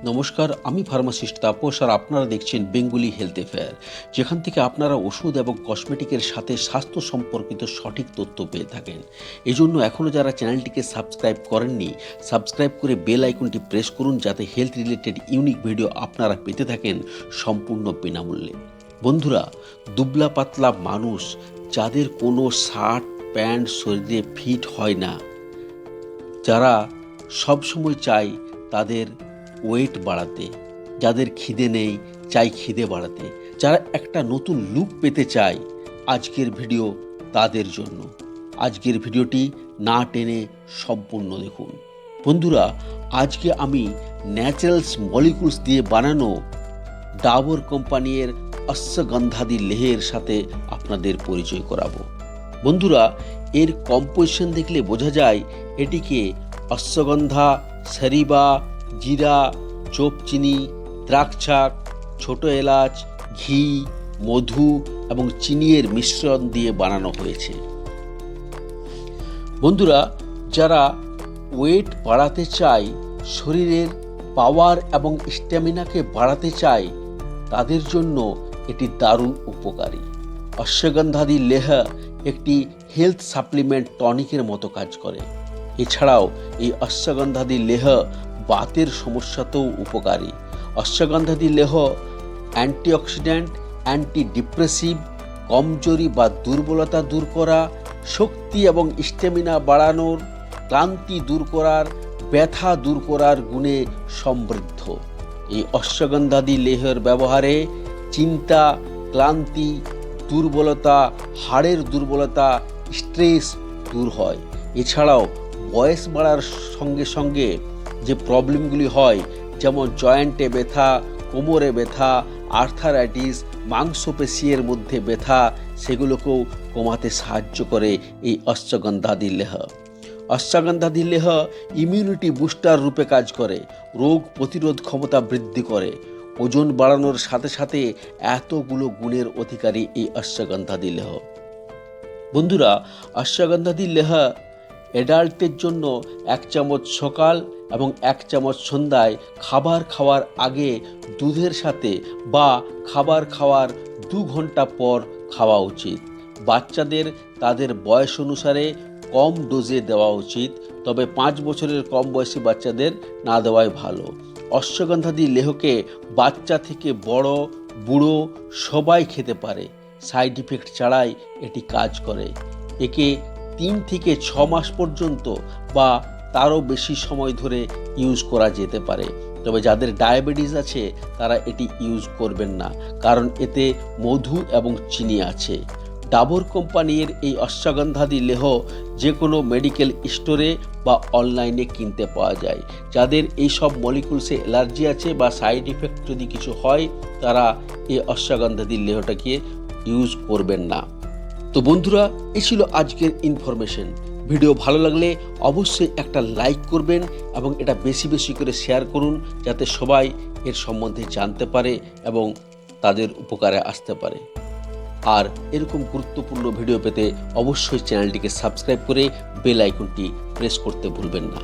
নমস্কার, আমি ফার্মাসিস্ট তাপস আর আপনারা দেখছেন বেঙ্গলি হেলথ অ্যাফেয়ার, যেখান থেকে আপনারা ওষুধ এবং কসমেটিকের সাথে স্বাস্থ্য সম্পর্কিত সঠিক তথ্য পেয়ে থাকেন। এই জন্য এখনও যারা চ্যানেলটিকে সাবস্ক্রাইব করেননি, সাবস্ক্রাইব করে বেল আইকনটি প্রেস করুন, যাতে হেলথ রিলেটেড ইউনিক ভিডিও আপনারা পেতে থাকেন সম্পূর্ণ বিনামূল্যে। বন্ধুরা, দুবলা পাতলা মানুষ যাদের কোনো শার্ট প্যান্ট শরীরে ফিট হয় না, যারা সবসময় চায় তাদের ওয়েট বাড়াতে, যাদের খিদে নেই চাই খিদে বাড়াতে, যারা একটা নতুন লুক পেতে চায়, আজকের ভিডিও তাদের জন্য। আজকের ভিডিওটি না টেনে সম্পূর্ণ দেখুন। বন্ধুরা, আজকে আমি ন্যাচারালস মলিকুলস দিয়ে বানানো ডাবর কোম্পানির অশ্বগন্ধাদি লেহের সাথে আপনাদের পরিচয় করাবো। বন্ধুরা, এর কম্পোজিশন দেখলে বোঝা যায় এটিকে অশ্বগন্ধা, শরিবা, জিরা, চোপচিনি, দ্রাক্ষাক, ছোট এলাচ, ঘি, মধু এবং চিনির মিশ্রণ দিয়ে বানানো হয়েছে। বন্ধুরা, যারা ওয়েট বাড়াতে চায়, শরীরের পাওয়ার এবং স্ট্যামিনাকে বাড়াতে চায়, তাদের জন্য এটি দারুণ উপকারী। অশ্বগন্ধাদি লেহ একটি হেলথ সাপ্লিমেন্ট টনিকের মতো কাজ করে। এছাড়াও এই অশ্বগন্ধাদি লেহ বাতের সমস্যাতেও উপকারী। অশ্বগন্ধাদি লেহ অ্যান্টিঅক্সিডেন্ট, অ্যান্টি ডিপ্রেসিভ, কমজোরি বা দুর্বলতা দূর করা, শক্তি এবং স্ট্যামিনা বাড়ানোর, ক্লান্তি দূর করার, ব্যথা দূর করার গুণে সমৃদ্ধ। এই অশ্বগন্ধাদি লেহের ব্যবহারে চিন্তা, ক্লান্তি, দুর্বলতা, হাড়ের দুর্বলতা, স্ট্রেস দূর হয়। এছাড়াও বয়স বাড়ার সঙ্গে সঙ্গে যে প্রবলেমগুলি হয়, যেমন জয়েন্টে ব্যথা, কোমরে ব্যথা, আর্থারাইটিস, মাংসপেশির মধ্যে ব্যথা, সেগুলোকেও কমাতে সাহায্য করে এই অশ্বগন্ধাদি লেহ। অশ্বগন্ধাদি লেহ ইমিউনিটি বুস্টার রূপে কাজ করে, রোগ প্রতিরোধ ক্ষমতা বৃদ্ধি করে, ওজন বাড়ানোর সাথে সাথে এতগুলো গুণের অধিকারী এই অশ্বগন্ধাদি লেহ। বন্ধুরা, অশ্বগন্ধাদি লেহ অ্যাডাল্টদের জন্য 1 চামচ সকাল এবং 1 চামচ সন্ধ্যায় খাবার খাওয়ার আগে দুধের সাথে বা খাবার খাওয়ার 2 ঘন্টা পর খাওয়া উচিত। বাচ্চাদের তাদের বয়স অনুসারে কম ডোজে দেওয়া উচিত, তবে 5 বছরের কম বয়সী বাচ্চাদের না দেওয়াই ভালো। অশ্বগন্ধাদি লেহকে বাচ্চা থেকে বড়, বুড়ো সবাই খেতে পারে। সাইড ইফেক্ট ছাড়াই এটি কাজ করে। একে 3 থেকে 6 মাস পর্যন্ত বা তারও বেশি সময় ধরে ইউজ করা যেতে পারে। তবে যাদের ডায়াবেটিস আছে তারা এটি ইউজ করবেন না, কারণ এতে মধু এবং চিনি আছে। ডাবর কোম্পানির এই অশ্বগন্ধাদি লেহ যে কোনো মেডিকেল স্টোরে বা অনলাইনে কিনতে পাওয়া যায়। যাদের এই সব মলিকুলসে অ্যালার্জি আছে বা সাইড ইফেক্ট যদি কিছু হয়, তারা এই অশ্বগন্ধাদি লেহটাকে ইউজ করবেন না। তো বন্ধুরা, এই ছিল আজকের ইনফরমেশন। ভিডিও ভালো লাগলে অবশ্যই একটা লাইক করবেন এবং এটা বেশি বেশি করে শেয়ার করুন, যাতে সবাই এর সম্বন্ধে জানতে পারে এবং তাদের উপকারে আসতে পারে। আর এরকম গুরুত্বপূর্ণ ভিডিও পেতে অবশ্যই চ্যানেলটিকে সাবস্ক্রাইব করে বেল আইকনটি প্রেস করতে ভুলবেন না।